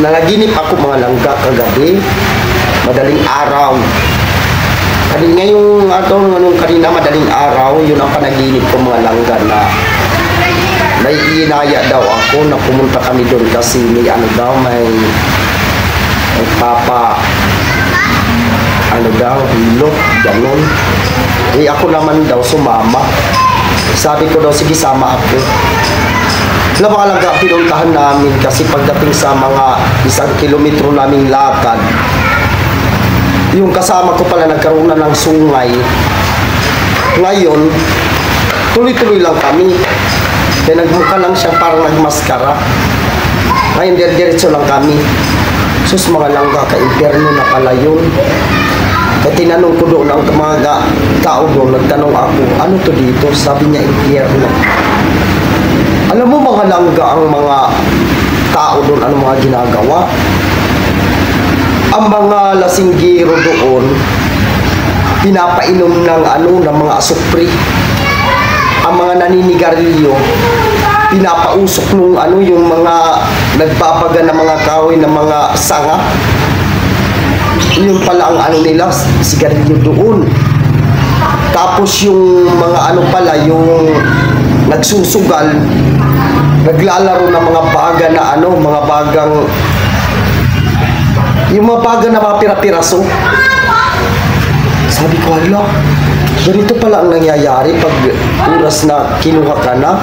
nalaginip ako mga langga kagabi, madaling araw. Ngayong kanina madaling araw, yun ang panaginip ko mga langga na may inaya daw ako na pumunta kami doon kasi may papa hilot, ganun. Ako naman daw sumama. Sabi ko daw, sige sama ako. Labang-alaga pinuntahan namin kasi pagdating sa mga 1 kilometro naming lakad, yung kasama ko pala nagkaroon na ng sungay. Ngayon, tuloy-tuloy lang kami. Kaya nagmukha lang siya parang nagmaskara. Ngayon, diretso lang kami. Sus, mga langga, ka-imperno na pala yun. Kaya tinanong ko doon ang mga tao doon, nagtanong ako, ano to dito? Sabi niya, impyerno. Alam mo mga langga, ang mga tao doon, ano mga ginagawa? Ang mga lasinggero doon, pinapainom ng ng mga asupri. Ang mga naninigarilyo, pinapausok nung yung mga nagbabaga ng mga kahoy ng mga sanga. Yun pala ang nila, sigarilyo doon. Tapos yung mga pala, yung nagsusugal, naglalaro ng mga baga na mga bagang, yung mga baga na mga pira-piraso. Sabi ko, hala, ganito pala ang nangyayari pag oras na kinuha ka na.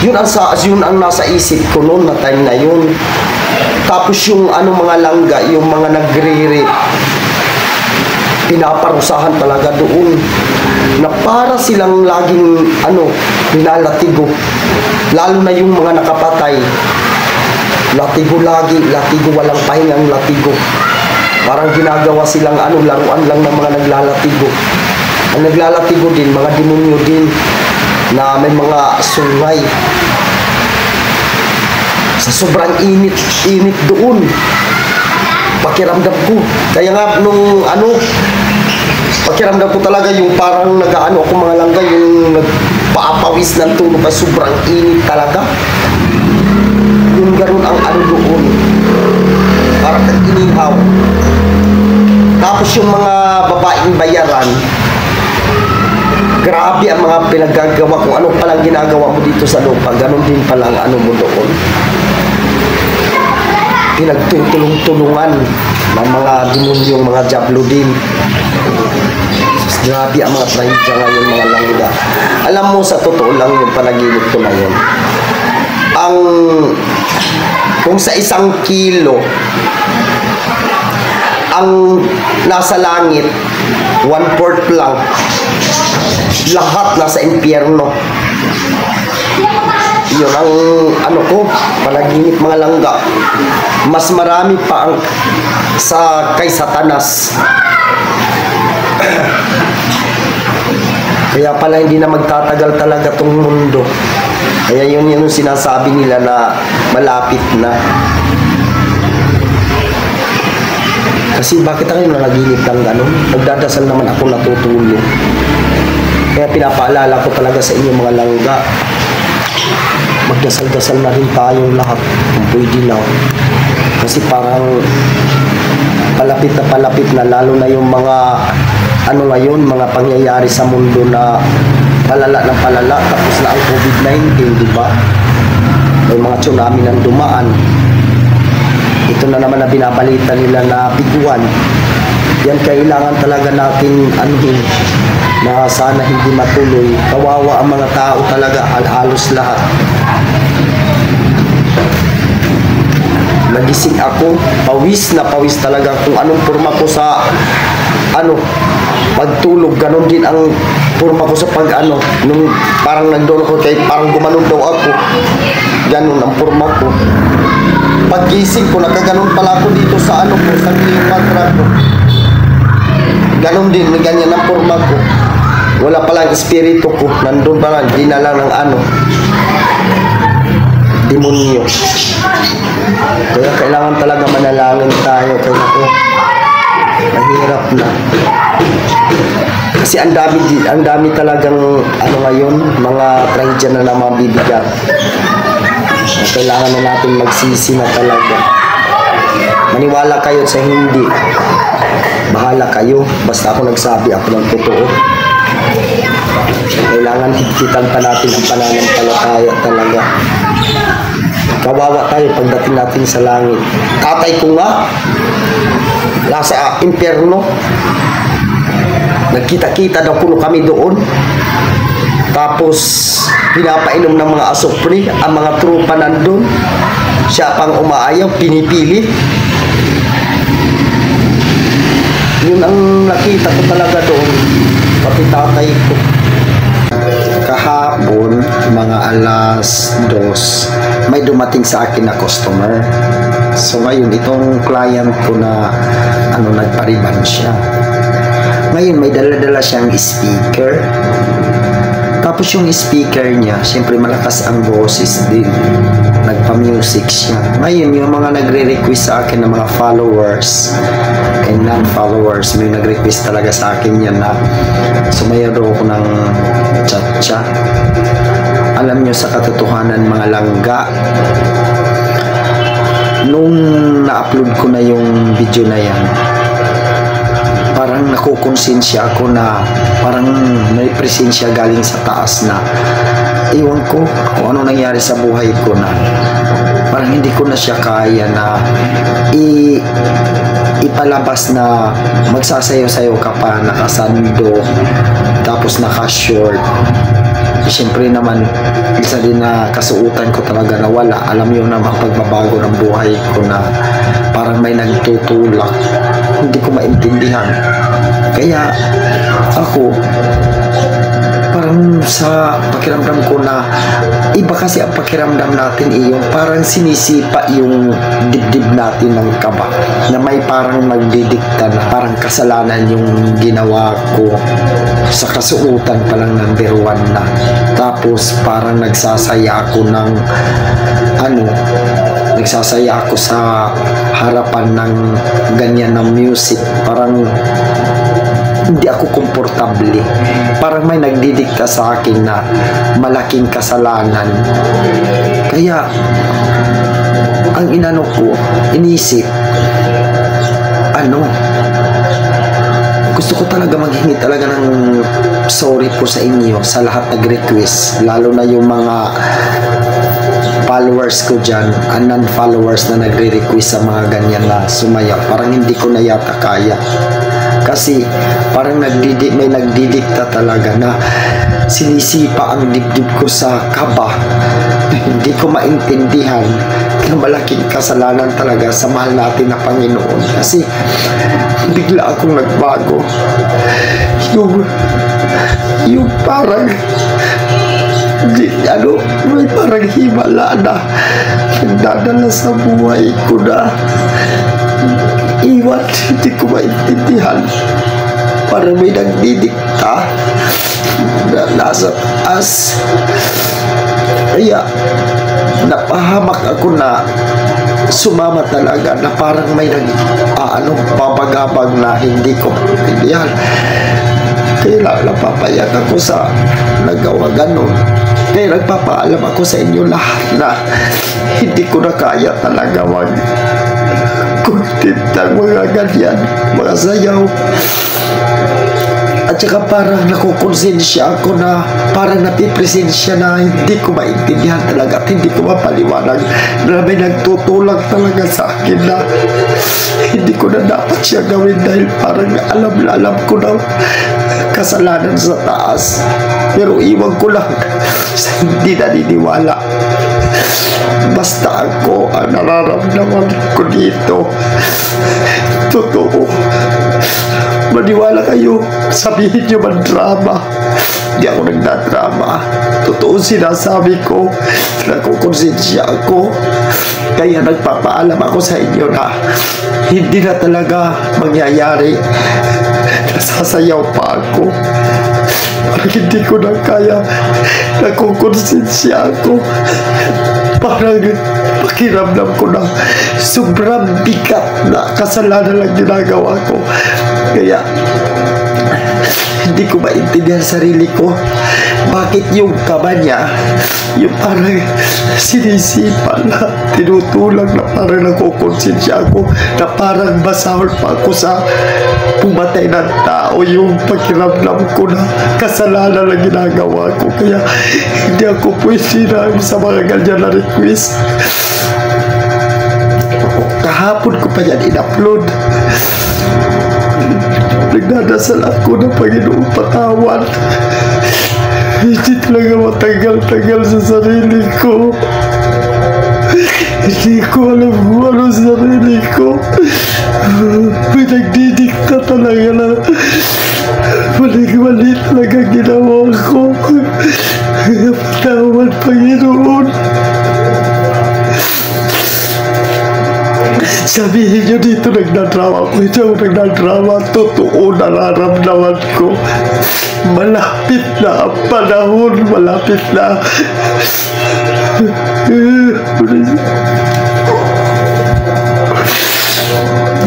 Yun ang nasa isip ko noon na time na yun. Tapos yung mga langga, yung mga nagre-rape, pinaparusahan talaga doon. Na para silang laging nilalatigo. Lalo na yung mga nakapatay. Latigo lagi, latigo, walang pahingang latigo. Parang ginagawa silang laruan lang ng mga naglalatigo. Ang naglalatigo din, mga demonyo din na may mga sungay. Sa sobrang init doon, pakiramdam ko. Kaya nga nung pakiramdam ko talaga yung parang ako mga langga, yung nagpaapawis ng tulog ay sobrang init talaga. Yung ganoon ang doon. Parang inihaw. Tapos yung mga babaeng bayaran, grabe ang mga pinagagawa kung ano palang ginagawa mo dito sa lupa, ganun din palang mo doon. Pinagtutulong-tulungan ng mga demonyong mga jablo din. Grabe ang mga trahedya ngayon mga langga. Alam mo, sa totoo lang yung panaginip ko na yun. Kung sa 1 kilo, ang nasa langit, 1/4 lang. Lahat nasa impyerno. Yun ang ko, panaginip mga langga. Mas marami pa kay Satanas. Kaya pala hindi na magtatagal talaga tong mundo. Kaya yun yung sinasabi nila na malapit na. Kasi bakit ako nanaginip ng gano'n? Nagdadasal naman ako natutulog. Kaya pinapaalala ko talaga sa inyo mga langga, magdasal-dasal na rin tayong lahat kung pwede na. Kasi parang palapit na lalo na yung mga ngayon, mga pangyayari sa mundo na palala ng palala, tapos na ang COVID-19, di ba? May mga tsunami nang dumaan. Ito na naman na binabalita nila na biguan. Yan kailangan talaga natin na sana hindi matuloy. Kawawa ang mga tao talaga, halos lahat. Nagising ako, pawis na pawis talaga kung anong forma ko sa pagtulog, ganon din ang forma ko sa nung parang nagdoon ako kay parang gumanon daw ako. Ganon ang forma ko. Paggising ko, nagkaganon pala ako dito sa sa Cleopatra ko. Ganon din, ganyan ang forma ko. Wala palang espiritu ko, nandun pala, dinala ng demonyo. Kaya kailangan talaga manalangin tayo. Kaya mahirap na. Kasi ang dami talagang ngayon, mga trahedya na mabibigat. Kailangan na natin magsisi na talaga. Maniwala kayo sa hindi. Bahala kayo. Basta ako nagsabi, ako ng totoo. Kailangan higpitan pa natin ang pananampalataya talaga. Kawawa tayo pagdating natin sa langit. Tatay ko nga, nasa impyerno. Nagkita-kita daw kuno kami doon. Tapos, pinapainom ng mga asopre, ang mga trupa nandun. Siya pang umaayaw, pinipili. Yun ang nakita ko talaga doon. Pati tatay ko. Kahapon, mga alas 2, may dumating sa akin na customer. So ngayon, itong client ko na nagpariban siya. Ngayon, may dala-dala siyang speaker. Tapos yung speaker niya, siyempre malakas ang boses din. Nagpa-music siya. Ngayon, yung mga nagre-request sa akin ng mga followers and non-followers, may nag-request talaga sa akin yan na sumayaw daw ako ng cha-cha. Alam nyo, sa katotohanan, mga langga, nung na-upload ko na yung video na yan, parang nakukonsensya ako na parang may presensya galing sa taas na iwan ko kung ano nangyari sa buhay ko na parang hindi ko na siya kaya na ipalabas na magsasayaw-sayaw ka pa nakasando tapos naka-short. Siyempre naman isa din na kasuutan ko talaga na wala. Alam yun naman pagbabago ng buhay ko na parang may nagtutulak, hindi ko maintindihan. Kaya ako parang sa pakiramdam ko na iba kasi ang pakiramdam natin yung parang sinisipa yung dibdib natin ng kaba na may parang magdidikta na parang kasalanan yung ginawa ko sa kasuutan palang number 1 na. Tapos parang nagsasaya ako ng nagsasaya ako sa harapan ng ganyan ng music. Parang hindi ako komportable. Parang may nagdidikta sa akin na malaking kasalanan. Kaya ang inisip, gusto ko talaga maghingi talaga ng sorry po sa inyo sa lahat nag-request, lalo na yung mga followers ko dyan, non-followers na nagre-request sa mga ganyan na sumaya. Parang hindi ko na yata kaya. Kasi parang may nagdidikta talaga na sinisipa ang dibdib ko sa kaba. Hindi ko maintindihan na malaking kasalanan talaga sa mahal natin na Panginoon. Kasi bigla akong nagbago. Yung parang may parang himala na nagdadala sa buhay ko na iwan, hindi ko maintindihan. Parang may nagdidikta na nasa taas. Kaya napahamak ako na sumama talaga na parang may babagabag na hindi ko maintindihan. Kaya napapayak ako sa nagawa ganun. Kaya nagpapaalam ako sa inyo lahat na hindi ko na kaya talaga content ng mga ganyan, mga sayaw. At saka parang nakukonsensya ako na parang napipresensya na hindi ko maintindihan talaga at hindi ko mapaliwanag na may nagtutulak talaga sa akin na hindi ko na dapat siya gawin dahil parang alam ko na kasalanan sa taas. Pero iwan ko lang sa hindi naniniwala. Basta ako ang nararamdaman ko dito totoo. Maniwala kayo, sabihin nyo man drama. Hindi ako nagdadrama. Totoo sinasabi ko, nakukonsensya ako. Kaya nagpapaalam ako sa inyo na hindi na talaga mangyayari. Nasasayaw pa ako. Parang hindi ko na kaya. Nakukonsensya ako. Parang pakiramdam ko na sobrang bigat na kasalanan lang ginagawa ko. Kaya hindi ko maintindihan sarili ko. Bakit yung kaba niya, yung parang sinisipa na, tinutulak na parang nakukonsensya ako, na parang basahol pa ako sa pumatay ng tao, yung pakiramdam ko na kasalanan na ginagawa ko. Kaya hindi ako pwede na sa mga ganyan na request. Kahapon ko pa yan in-upload. Nagdadasal ako ng Panginoong patawad. Hindi talaga matagal-tagal sa sarili ko. Hindi ko alam kung ano sa sarili ko. Pinagdidikta talaga na mali talaga ginawa ko. Kaya patawad, Panginoon. Sabihin nyo dito nagdadrama ko. Ito nagdadrama. Totoo nararamdaman ko. Malapit na ang panahon. Malapit na.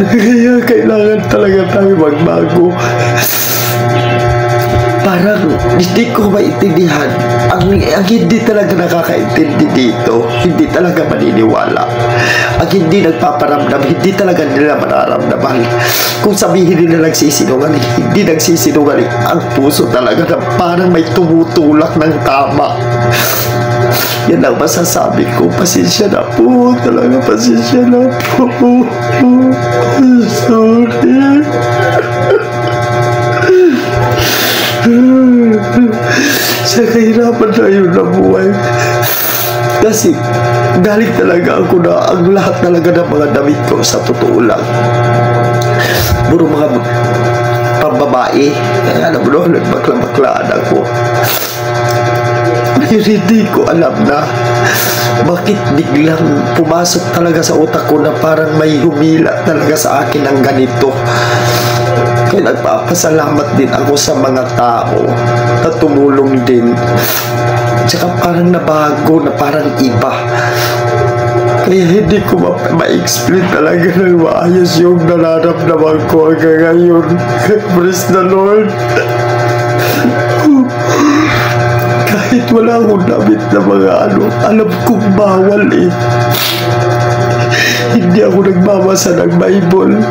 Kaya kailangan talaga tayo magbago. Parang hindi ko maintindihan. Ang hindi talaga nakakaintindi dito, hindi talaga maniniwala. Ang hindi nagpaparamdam, hindi talaga nila mararamdaman. Kung sabihin nila nagsisinungaling, hindi nagsisinungaling. Ang puso talaga na parang may tumutulak ng tama. Yan ang masasabi ko. Pasensya na po. Talaga pasensya na po. Sorry. Sa kahirapan na yun na buhay. Kasi galing talaga ako na ang lahat talaga ng mga damit ko sa totoo lang. Puro mga pambabae. Alam mo no, nagmakla-maklaan ako. Hindi ko alam na bakit biglang pumasok talaga sa utak ko na parang may humila talaga sa akin ng ganito. Kaya nagpapasalamat din ako sa mga tao na tumulong din. Tsaka parang nabago na parang iba. Kaya hindi ko ma-explain talaga ng maayos yung nararamdaman ko hanggang ngayon. Praise the Lord. Kahit wala akong damit na mga alam kong bawal eh. Hindi ako nagbabasa ng Bible.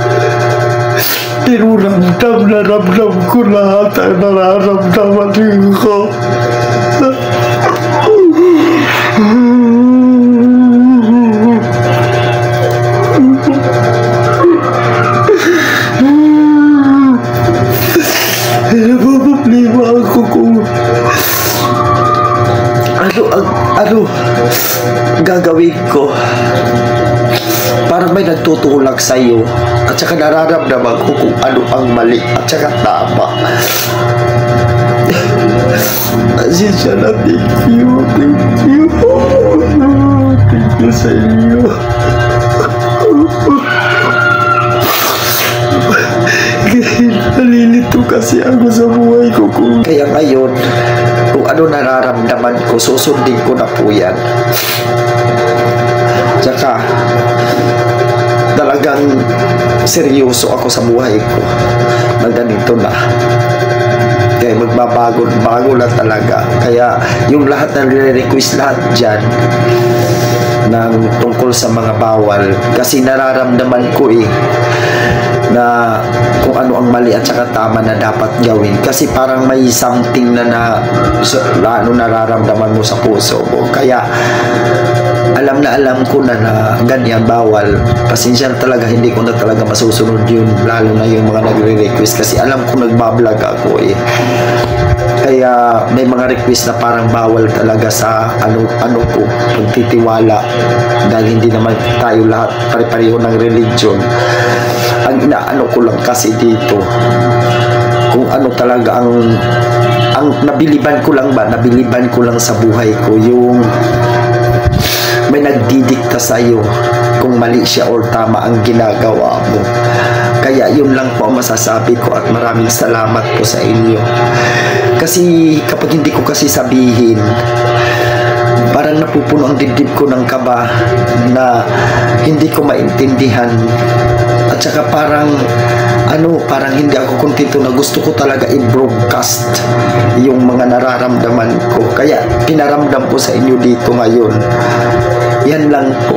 Pero ramdam na ramdam ko lahat ang nararamdaman ko. Problema ako kung ano gagawin ko. Parang may nagtutulak sa iyo at saka nararamdaman ko kung ano ang mali at saka tama. Asensya na, thank you sa iyo. Nalilito kasi ako sa buhay ko. Kaya ngayon, kung ano nararamdaman ko, susundin ko na po yan. Tsaka talagang seryoso ako sa buhay ko na ganito na. Kaya magbabago na talaga. Kaya yung lahat na nire-request lahat dyan ng tungkol sa mga bawal, kasi nararamdaman ko na kung ano ang mali at saka tama na dapat gawin. Kasi parang may something na nararamdaman mo sa puso mo. Kaya alam ko na ganyan bawal. Pasensya na talaga, hindi ko na talaga masusunod yun, lalo na yung mga nagre-request kasi alam ko nagbablog ako Kaya may mga request na parang bawal talaga sa ano ko pagtitiwala, dahil hindi naman tayo lahat pare-pareho ng religion. Ang inaano ko lang kasi dito, kung ano talaga ang nabiliban ko lang sa buhay ko, yung may nagdidikta sa iyo kung mali siya or tama ang ginagawa mo. Kaya yun lang po ang masasabi ko at maraming salamat po sa inyo. Kasi kapag hindi ko kasi sabihin, parang napupuno ang dibdib ko ng kaba na hindi ko maintindihan. At saka parang parang hindi ako kontento na gusto ko talaga i-broadcast yung mga nararamdaman ko. Kaya pinaramdam ko sa inyo dito ngayon. Yan lang po.